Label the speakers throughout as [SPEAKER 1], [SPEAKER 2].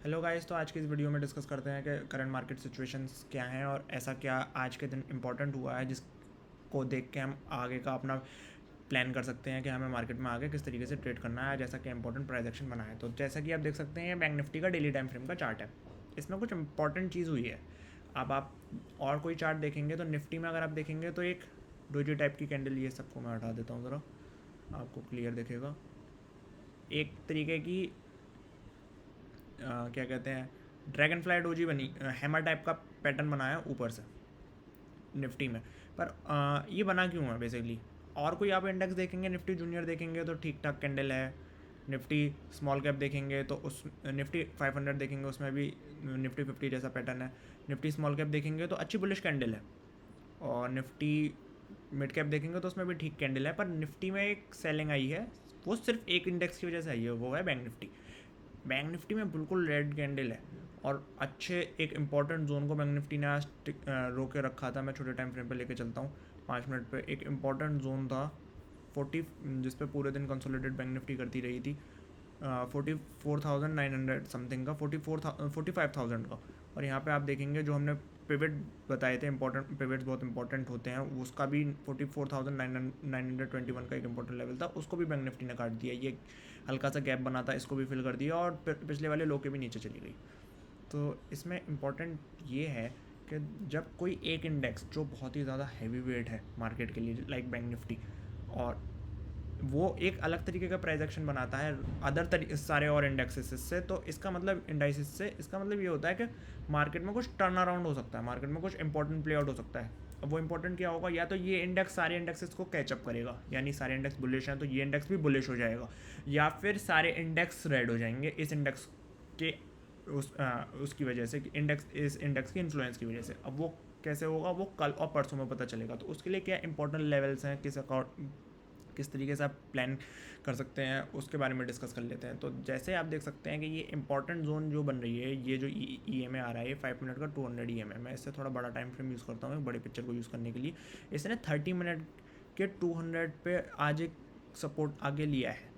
[SPEAKER 1] Hello guys, तो आज की इस वीडियो में डिस्कस करते हैं कि करंट मार्केट सिचुएशंस क्या हैं और ऐसा क्या आज के दिन इंपॉर्टेंट हुआ है जिसको देख के हम आगे का अपना प्लान कर सकते हैं कि हमें मार्केट में आगे किस तरीके से ट्रेड करना है, जैसा कि इंपॉर्टेंट प्राइस एक्शन बना है। तो जैसा कि आप देख सकते हैं, ये बैंक निफ्टी का डेली टाइम फ्रेम का चार्ट है। इसमें कुछ इंपॉर्टेंट चीज़ हुई है। अब आप और कोई चार्ट देखेंगे तो निफ्टी में अगर आप देखेंगे तो एक डोजी टाइप की कैंडल, ये सबको मैं हटा देता हूँ ज़रा, आपको क्लियर दिखेगा। एक तरीके की क्या कहते हैं, ड्रैगन फ्लाई डोजी बनी, हैमर टाइप का पैटर्न बनाया ऊपर से निफ्टी में। पर ये बना क्यों है बेसिकली? और कोई आप इंडेक्स देखेंगे, निफ्टी जूनियर देखेंगे तो ठीक ठाक कैंडल है। निफ्टी स्मॉल कैप देखेंगे तो उस निफ्टी 500 देखेंगे, उसमें भी निफ्टी 50 जैसा पैटर्न है। निफ्टी स्मॉल कैप देखेंगे तो अच्छी बुलिश कैंडल है, और निफ्टी मिड कैप देखेंगे तो उसमें भी ठीक कैंडल है। पर निफ्टी में एक सेलिंग आई है, वो सिर्फ एक इंडेक्स की वजह से आई है, वो है बैंक निफ्टी। बैंक निफ्टी में बिल्कुल रेड कैंडल है, और अच्छे एक इंपॉर्टेंट जोन को बैंक निफ्टी ने आज रोके रखा था। मैं छोटे टाइम फ्रेम पे लेके चलता हूँ, 5 मिनट पे। एक इंपॉर्टेंट जोन था 40, जिस पे पूरे दिन कंसोलिडेट बैंक निफ्टी करती रही थी, 44,900 समथिंग का, 45,000 का। और यहाँ पे आप देखेंगे जो हमने पिवट बताए थे, इंपॉर्टेंट पिवट्स बहुत इंपॉर्टेंट होते हैं, उसका भी 44,921 का एक इंपॉर्टेंट लेवल था, उसको भी बैंक निफ्टी ने काट दिया। ये हल्का सा गैप बना था, इसको भी फिल कर दिया, और पिछले वाले लो के भी नीचे चली गई। तो इसमें इम्पॉर्टेंट ये है कि जब कोई एक इंडेक्स जो बहुत ही ज़्यादा हैवी वेट है मार्केट के लिए, लाइक बैंक निफ्टी, और वो एक अलग तरीके का प्राइस एक्शन बनाता है अदर सारे और इंडेक्सेस से, तो इसका मतलब इंडाइसिस से इसका मतलब ये होता है कि मार्केट में कुछ टर्न अराउंड हो सकता है, मार्केट में कुछ इंपॉर्टेंट प्ले आउट हो सकता है। अब वो इंपॉर्टेंट क्या होगा? या तो ये इंडेक्स सारे इंडेक्सेस को कैचअप करेगा, यानी सारे इंडेक्स बुलिश हैं तो ये इंडेक्स भी बुलिश हो जाएगा, या फिर सारे इंडेक्स रेड हो जाएंगे इस इंडेक्स के उसकी वजह से, इंडेक्स इस इंडेक्स की इन्फ्लुएंस की वजह से। अब वो कैसे होगा, वो कल और परसों में पता चलेगा। तो उसके लिए क्या इंपॉर्टेंट लेवल्स हैं, किस तरीके से आप प्लान कर सकते हैं, उसके बारे में डिस्कस कर लेते हैं। तो जैसे आप देख सकते हैं कि ये इंपॉर्टेंट जोन जो बन रही है, ये जो ई एम ए आ रहा है, ये 5 मिनट का 200 EMA। मैं इससे थोड़ा बड़ा टाइम फ्रेम यूज़ करता हूँ एक बड़ी पिक्चर को यूज़ करने के लिए। इसने 30 मिनट के 200 पे आज एक सपोर्ट आगे लिया है,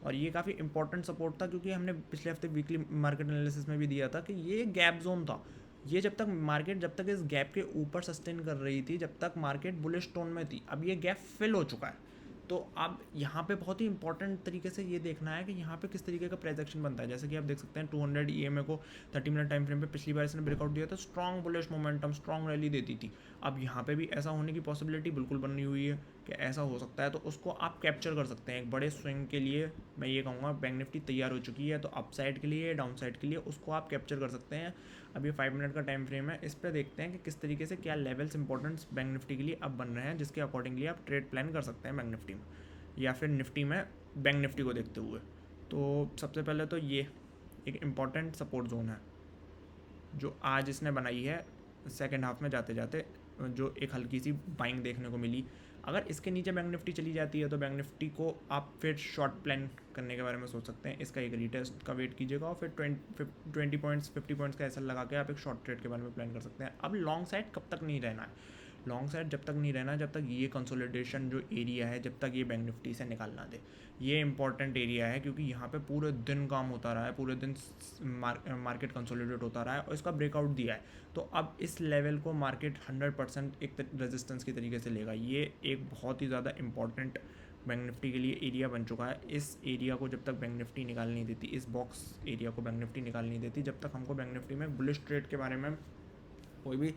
[SPEAKER 1] और ये काफ़ी इंपॉर्टेंट सपोर्ट था, क्योंकि हमने पिछले हफ्ते वीकली मार्केट एनालिसिस में भी दिया था कि ये गैप जोन था। ये जब तक इस गैप के ऊपर सस्टेन कर रही थी, जब तक मार्केट बुलिश टोन में थी। अब ये गैप फिल हो चुका है, तो अब यहाँ पे बहुत ही इंपॉर्टेंट तरीके से ये देखना है कि यहाँ पे किस तरीके का प्राइस एक्शन बनता है। जैसे कि आप देख सकते हैं 200 EMA को 30 मिनट टाइम फ्रेम पे पिछली बार इसने ब्रेकआउट दिया था, strong bullish momentum, strong rally देती थी। अब यहाँ पे भी ऐसा होने की पॉसिबिलिटी बिल्कुल बनी हुई है कि ऐसा हो सकता है, तो उसको आप कैप्चर कर सकते हैं एक बड़े स्विंग के लिए। मैं ये कहूँगा बैंक निफ्टी तैयार हो चुकी है, तो अपसाइड के लिए, डाउन साइड के लिए उसको आप कैप्चर कर सकते हैं। अब ये 5 मिनट का टाइम फ्रेम है, इस पर देखते हैं कि किस तरीके से क्या लेवल्स इंपॉर्टेंट्स बैंक निफ्टी के लिए अब बन रहे हैं, जिसके अकॉर्डिंगली आप ट्रेड प्लान कर सकते हैं बैंक निफ्टी में, या फिर निफ्टी में बैंक निफ्टी को देखते हुए। तो सबसे पहले तो ये एक इम्पॉर्टेंट सपोर्ट जोन है जो आज इसने बनाई है सेकेंड हाफ में जाते जाते, जो एक हल्की सी बाइंग देखने को मिली। अगर इसके नीचे बैंक निफ्टी चली जाती है तो बैंक निफ्टी को आप फिर शॉर्ट प्लान करने के बारे में सोच सकते हैं। इसका एक रीटेस्ट का वेट कीजिएगा, और फिर 20 पॉइंट्स 50 पॉइंट्स का ऐसा लगा के आप एक शॉर्ट ट्रेड के बारे में प्लान कर सकते हैं। अब लॉन्ग साइड कब तक नहीं रहना है? लॉन्ग साइड जब तक नहीं रहना जब तक ये कंसोलिडेशन जो एरिया है, जब तक ये बैंक निफ्टी से निकाल ना दे। ये इंपॉर्टेंट एरिया है, क्योंकि यहाँ पे पूरे दिन काम होता रहा है, पूरे दिन मार्केट कंसोलिडेट होता रहा है, और इसका ब्रेकआउट दिया है। तो अब इस लेवल को मार्केट 100% एक रेजिस्टेंस की तरीके से लेगा। ये एक बहुत ही ज़्यादा इंपॉर्टेंट बैंक निफ्टी के लिए एरिया बन चुका है। इस एरिया को जब तक बैंक निफ्टी निकाल नहीं देती, इस बॉक्स एरिया को बैंक निफ्टी निकाल नहीं देती, जब तक हमको बैंक निफ्टी में बुलिश ट्रेड के बारे में कोई भी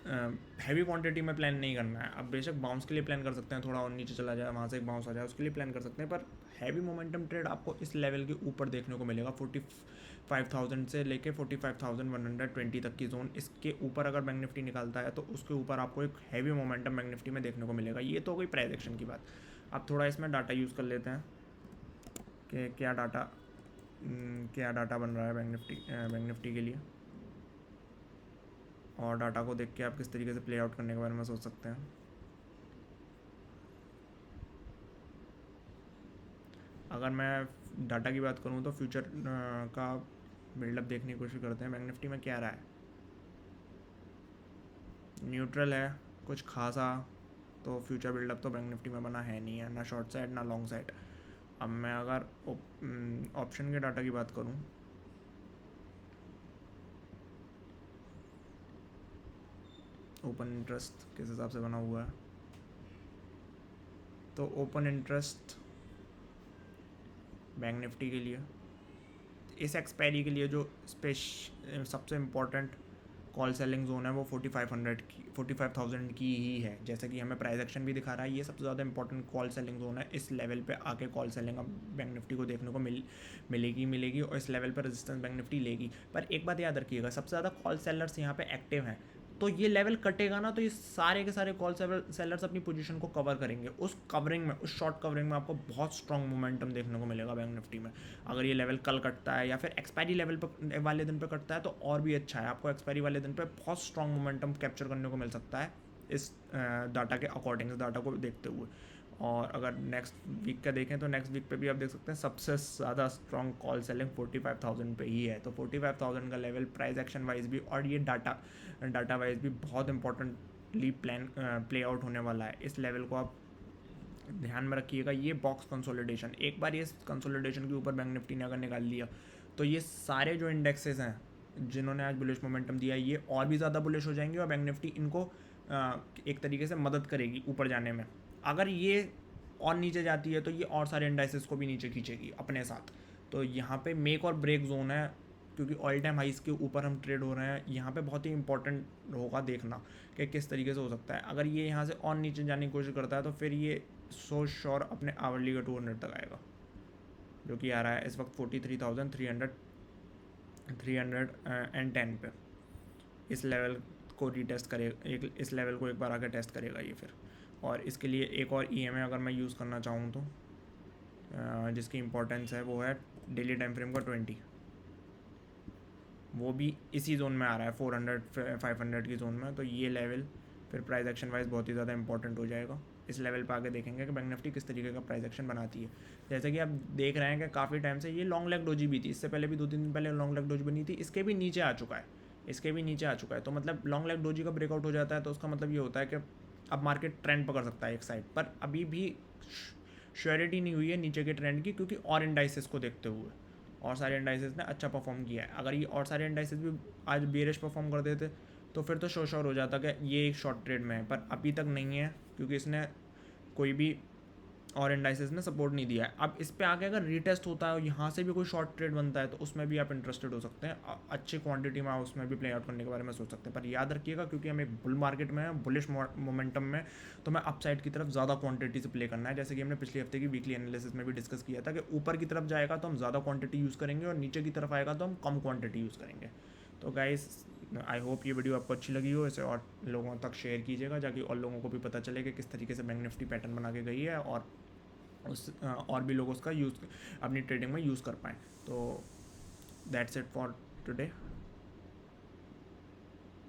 [SPEAKER 1] हैवी क्वांटिटी में प्लान नहीं करना है। अब बेशक बाउंस के लिए प्लान कर सकते हैं, थोड़ा और नीचे चला जाए, वहाँ से एक बाउंस आ जाए, उसके लिए प्लान कर सकते हैं। पर हैवी मोमेंटम ट्रेड आपको इस लेवल के ऊपर देखने को मिलेगा, 45,000 से लेके 45,120 तक की जोन। इसके ऊपर अगर बैंक निफ्टी निकालता है तो उसके ऊपर आपको एक हैवी मोमेंटम बैंक निफ्टी में देखने को मिलेगा। ये तो हो गई प्राइस एक्शन की बात। अब थोड़ा इसमें डाटा यूज़ कर लेते हैं कि क्या डाटा बन रहा है बैंक निफ्टी के लिए, और डाटा को देख के आप किस तरीके से प्ले आउट करने के बारे में सोच सकते हैं। अगर मैं डाटा की बात करूं तो फ्यूचर का बिल्डअप देखने की कोशिश करते हैं। बैंक निफ्टी में क्या रहा है, न्यूट्रल है कुछ खासा, तो फ्यूचर बिल्डअप तो बैंक निफ्टी में बना है नहीं है, ना शॉर्ट साइड ना लॉन्ग साइड। अब मैं अगर ऑप्शन के डाटा की बात करूं ओपन इंटरेस्ट किस हिसाब से बना हुआ है, तो ओपन इंटरेस्ट बैंक निफ्टी के लिए इस एक्सपायरी के लिए जो सबसे इम्पोर्टेंट कॉल सेलिंग जोन है वो 45,000 की ही है। जैसे कि हमें प्राइस एक्शन भी दिखा रहा है, ये सबसे ज़्यादा इंपॉर्टेंट कॉल सेलिंग जोन है। इस लेवल पे आके कॉल सेलिंग अब बैंक निफ्टी को देखने को मिलेगी और इस लेवल पर रेजिस्टेंस बैंक निफ्टी लेगी। पर एक बात याद रखिएगा, सबसे ज़्यादा कॉल सेलर्स यहाँ पे एक्टिव हैं, तो ये लेवल कटेगा ना तो ये सारे के सारे कॉल सेलर्स अपनी पोजीशन को कवर करेंगे। उस कवरिंग में, उस शॉर्ट कवरिंग में आपको बहुत स्ट्रॉन्ग मोमेंटम देखने को मिलेगा बैंक निफ्टी में। अगर ये लेवल कल कटता है या फिर एक्सपायरी लेवल पर वाले दिन पे कटता है तो और भी अच्छा है, आपको एक्सपायरी वाले दिन पे बहुत स्ट्रॉन्ग मोमेंटम कैप्चर करने को मिल सकता है इस डाटा के अकॉर्डिंग, इस डाटा को देखते हुए। और अगर नेक्स्ट वीक का देखें तो नेक्स्ट वीक पे भी आप देख सकते हैं सबसे ज़्यादा स्ट्रॉन्ग कॉल सेलिंग 45,000 पे ही है। तो 45,000 का लेवल प्राइस एक्शन वाइज भी और ये डाटा वाइज भी बहुत इंपॉर्टेंटली प्ले आउट होने वाला है। इस लेवल को आप ध्यान में रखिएगा। ये बॉक्स कंसोलिडेशन, एक बार ये कंसोलिडेशन के ऊपर बैंक निफ्टी ने अगर निकाल लिया तो ये सारे जो इंडेक्सेस हैं जिन्होंने आज बुलिश मोमेंटम दिया ये और भी ज़्यादा बुलिश हो जाएंगे और बैंक निफ्टी इनको एक तरीके से मदद करेगी ऊपर जाने में। अगर ये और नीचे जाती है तो ये और सारे इंडाइसेस को भी नीचे खींचेगी अपने साथ। तो यहाँ पे मेक और ब्रेक जोन है, क्योंकि ऑल टाइम हाइस के ऊपर हम ट्रेड हो रहे हैं। यहाँ पे बहुत ही इंपॉर्टेंट होगा देखना कि किस तरीके से हो सकता है। अगर ये यहाँ से और नीचे जाने की कोशिश करता है तो फिर ये सो श्योर अपने आवरली का 200 तक आएगा, जो कि आ रहा है इस वक्त 43,310 पे। इस लेवल को रीटेस्ट करेगा, इस लेवल को एक बार आकर टेस्ट करेगा ये फिर। और इसके लिए एक और EMA अगर मैं यूज़ करना चाहूँ तो जिसकी इंपॉर्टेंस है वो है डेली टाइम फ्रेम का 20, वो भी इसी जोन में आ रहा है 400-500 की जोन में। तो ये लेवल फिर प्राइस एक्शन वाइज बहुत ही ज़्यादा इंपॉर्टेंट हो जाएगा। इस लेवल पर आगे देखेंगे कि बैंक निफ्टी किस तरीके का प्राइस एक्शन बनाती है। जैसे कि आप देख रहे हैं कि काफ़ी टाइम से ये लॉन्ग लेग डोजी भी थी, इससे पहले भी 2-3 दिन पहले लॉन्ग लेग डोजी बनी थी, इसके भी नीचे आ चुका है, तो मतलब लॉन्ग लेग डोजी का ब्रेकआउट हो जाता है तो उसका मतलब ये होता है कि अब मार्केट ट्रेंड पकड़ सकता है एक साइड पर। अभी भी श्योरिटी नहीं हुई है नीचे के ट्रेंड की, क्योंकि और इंडाइसेस को देखते हुए और सारे इंडाइसेस ने अच्छा परफॉर्म किया है। अगर ये और सारे इंडाइसेस भी आज बेरिश परफॉर्म कर देते तो फिर तो श्योर हो जाता कि ये एक शॉर्ट ट्रेड में है, पर अभी तक नहीं है क्योंकि इसने कोई भी और इंडाइसेस ने सपोर्ट नहीं दिया है। अब इस पे आगे अगर रीटेस्ट होता है और यहाँ से भी कोई शॉर्ट ट्रेड बनता है तो उसमें भी आप इंटरेस्टेड हो सकते हैं, अच्छी क्वांटिटी में आप उसमें भी प्ले आउट करने के बारे में सोच सकते हैं। पर याद रखिएगा क्योंकि हम एक बुल मार्केट में हैं, बुलिश मोमेंटम में, तो मैं अपसाइड की तरफ ज़्यादा क्वांटिटी से प्ले करना है। जैसे कि हमने पिछले हफ्ते की वीकली एनालिसिस में भी डिस्कस किया था कि ऊपर की तरफ जाएगा तो हम ज़्यादा क्वांटिटी यूज़ करेंगे और नीचे की तरफ आएगा तो हम कम क्वांटिटी यूज़ करेंगे। तो गाइस आई होप ये वीडियो आपको अच्छी लगी हो, इसे और लोगों तक शेयर कीजिएगा ताकि और लोगों को भी पता चले कि किस तरीके से बैंक निफ्टी पैटर्न बना के गई है और और भी लोग उसका यूज़ अपनी ट्रेडिंग में यूज़ कर पाएँ। तो दैट्स इट फॉर टुडे।